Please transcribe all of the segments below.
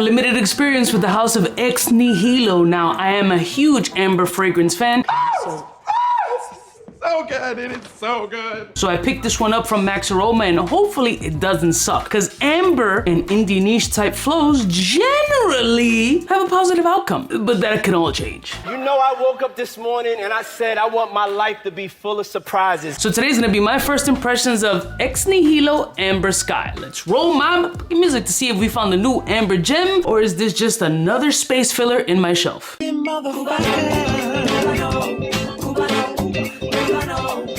limited experience with the house of 𝗙𝐸. Now, I am a huge amber fragrance fan. So good, it is so good. So I picked this one up from 𝗙𝐼𝐿𝐒 and hopefully it doesn't suck. Because amber and indie niche type flows generally have a positive outcome, but that can all change. You know, I woke up this morning and I said I want my life to be full of surprises. So today's gonna be my first impressions of 𝗙𝐸 Amber Sky. Let's roll my music to see if we found a new amber gem, or is this just another space filler in my shelf?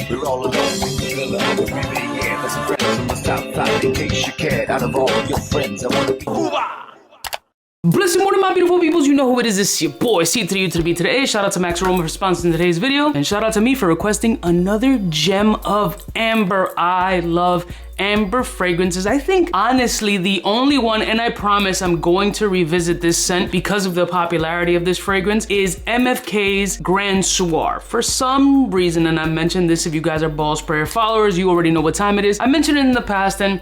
We're all alone in the villa. We're breathing the air for some friends from the south side. In case you cared, out of all your friends, I want to be Blessed morning, my beautiful peoples. You know who it is. It's your boy, 𝐶3U3B3A. Shout out to 𝗙𝐿𝒻 for sponsoring today's video. And shout out to me for requesting another gem of amber. I love amber fragrances. I think, honestly, the only one, and I promise I'm going to revisit this scent because of the popularity of this fragrance, is MFK's Grand Soir. For some reason, and I mentioned this if you guys are Ball Sprayer followers, you already know what time it is. I mentioned it in the past, and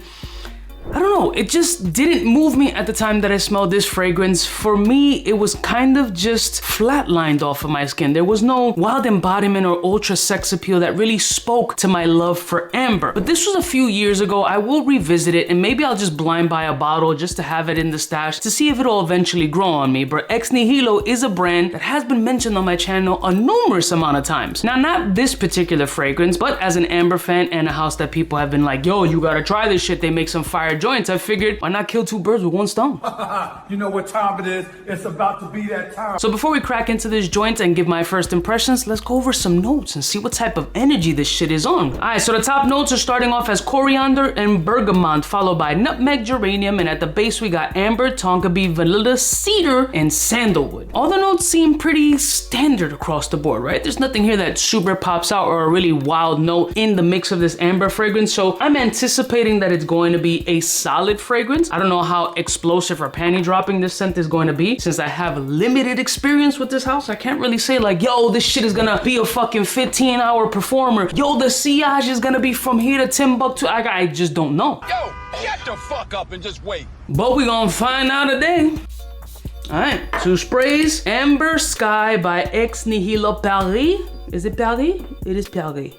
I don't know, it just didn't move me at the time that I smelled this fragrance. For me, it was kind of just flatlined off of my skin. There was no wild embodiment or ultra sex appeal that really spoke to my love for amber. But this was a few years ago. I will revisit it and maybe I'll just blind buy a bottle just to have it in the stash to see if it'll eventually grow on me. But 𝗙𝐸 is a brand that has been mentioned on my channel a numerous amount of times. Now, not this particular fragrance, but as an amber fan and a house that people have been like, yo, you gotta try this shit. They make some fire joints. I figured, why not kill two birds with one stone? You know what time it is? It's about to be that time. So before we crack into this joint and give my first impressions, let's go over some notes and see what type of energy this shit is on. All right, so the top notes are starting off as coriander and bergamot, followed by nutmeg, geranium, and at the base we got amber, tonka bean, vanilla, cedar, and sandalwood. All the notes seem pretty standard across the board, right? There's nothing here that super pops out or a really wild note in the mix of this amber fragrance, so I'm anticipating that it's going to be a solid fragrance. I don't know how explosive or panty dropping this scent is going to be. Since I have limited experience with this house, I can't really say like, yo, this shit is gonna be a fucking 15-hour performer. Yo, the sillage is gonna be from here to Timbuktu. I just don't know. Yo, shut the fuck up and just wait. But we gonna find out today. All right, 2 sprays. Amber Sky by 𝗙𝐸 Paris. Is it Paris? It is Paris.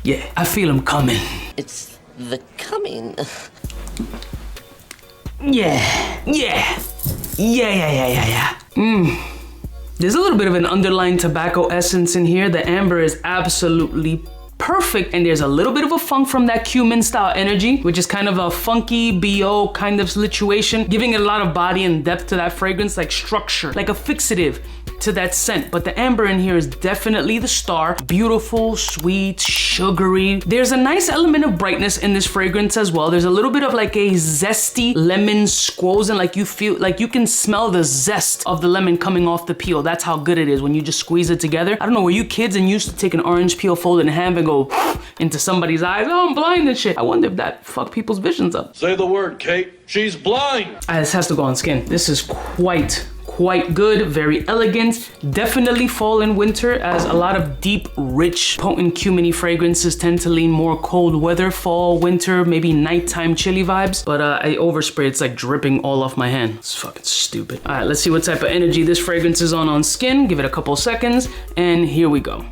Yeah, I feel him coming. It's the coming. Yeah. There's a little bit of an underlying tobacco essence in here. The amber is absolutely perfect, and there's a little bit of a funk from that cumin style energy, which is kind of a funky BO kind of situation, giving it a lot of body and depth to that fragrance, like structure, like a fixative to that scent. But the amber in here is definitely the star. Beautiful, sweet, sugary. There's a nice element of brightness in this fragrance as well. There's a little bit of like a zesty lemon squoze, and like you feel like you can smell the zest of the lemon coming off the peel. That's how good it is when you just squeeze it together. I don't know, were you kids and used to take an orange peel, fold it in half, and go into somebody's eyes? Oh, I'm blind and shit. I wonder if that fucked people's visions up. Say the word, Kate. She's blind. This has to go on skin. This is quite good, very elegant. Definitely fall and winter, as a lot of deep, rich, potent cuminy fragrances tend to lean more cold weather, fall, winter, maybe nighttime chilly vibes. But I overspray, it's like dripping all off my hand. It's fucking stupid. All right, let's see what type of energy this fragrance is on skin. Give it a couple seconds, and here we go.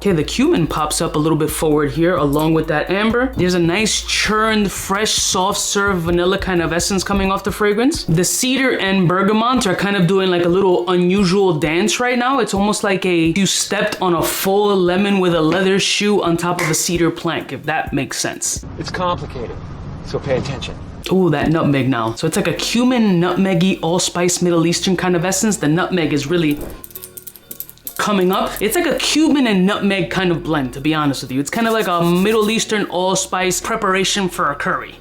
Okay, the cumin pops up a little bit forward here along with that amber. There's a nice churned, fresh, soft serve vanilla kind of essence coming off the fragrance. The cedar and bergamot are kind of doing like a little unusual dance right now. It's almost like you stepped on a full lemon with a leather shoe on top of a cedar plank, if that makes sense. It's complicated, so pay attention. Ooh, that nutmeg now. So it's like a cumin, nutmeggy, allspice, Middle Eastern kind of essence. The nutmeg is really coming up. It's like a cumin and nutmeg kind of blend, to be honest with you. It's kind of like a Middle Eastern allspice preparation for a curry.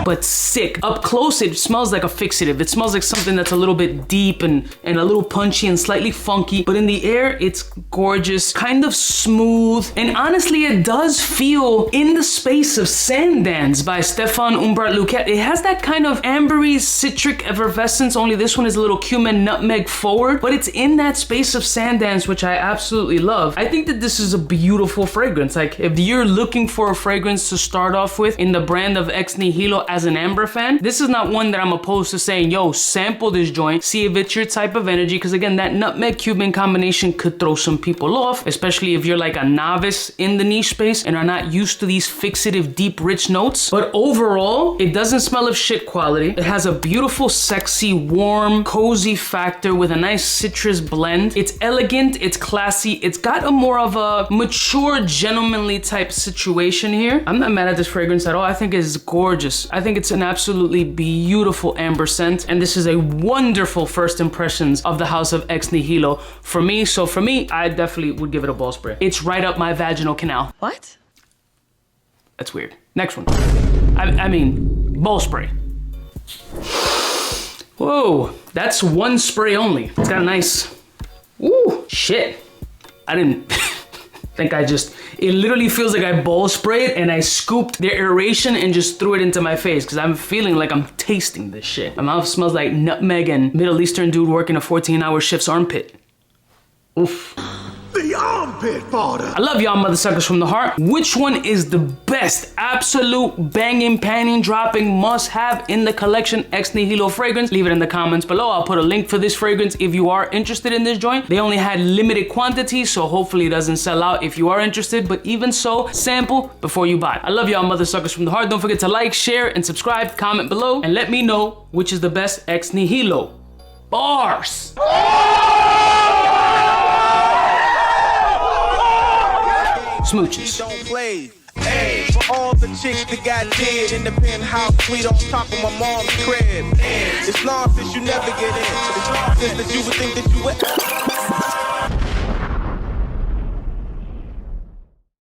But sick. Up close, it smells like a fixative. It smells like something that's a little bit deep and a little punchy and slightly funky. But in the air, it's gorgeous, kind of smooth. And honestly, it does feel in the space of Sandans by Stefan Humbert Louquet. It has that kind of ambery citric effervescence, only this one is a little cumin nutmeg forward, but it's in that space of Sandans Sandance, which I absolutely love. I think that this is a beautiful fragrance. Like, if you're looking for a fragrance to start off with in the brand of Ex Nihilo as an amber fan, this is not one that I'm opposed to saying, yo, sample this joint, see if it's your type of energy, because again, that nutmeg Cuban combination could throw some people off, especially if you're like a novice in the niche space and are not used to these fixative, deep, rich notes. But overall, it doesn't smell of shit quality. It has a beautiful, sexy, warm, cozy factor with a nice citrus blend. It's elegant, it's classy, it's got a more of a mature, gentlemanly type situation here. I'm not mad at this fragrance at all. I think it's gorgeous. I think it's an absolutely beautiful amber scent, and this is a wonderful first impressions of the house of Ex Nihilo for me. So for me, I definitely would give it a ball spray. It's right up my vaginal canal. What? That's weird. Next one. I mean, ball spray. Whoa, that's one spray only. It's got a nice, ooh, shit. I didn't think it literally feels like I ball sprayed and I scooped the aeration and just threw it into my face because I'm feeling like I'm tasting this shit. My mouth smells like nutmeg and Middle Eastern dude working a 14-hour shift's armpit. Oof. The armpit fodder. I love y'all mother suckers from the heart. Which one is the best absolute banging, panning, dropping, must have in the collection Ex Nihilo fragrance? Leave it in the comments below. I'll put a link for this fragrance if you are interested in this joint. They only had limited quantities, so hopefully it doesn't sell out if you are interested, but even so, sample before you buy. I love y'all mother suckers from the heart. Don't forget to like, share, and subscribe, comment below, and let me know which is the best Ex Nihilo. Bars! Smooches. Don't play. Hey, for all the chicks that got dead in the penthouse suite on top of my mom's crib. It's nonsense you never get in. It's nonsense that you would think that you would.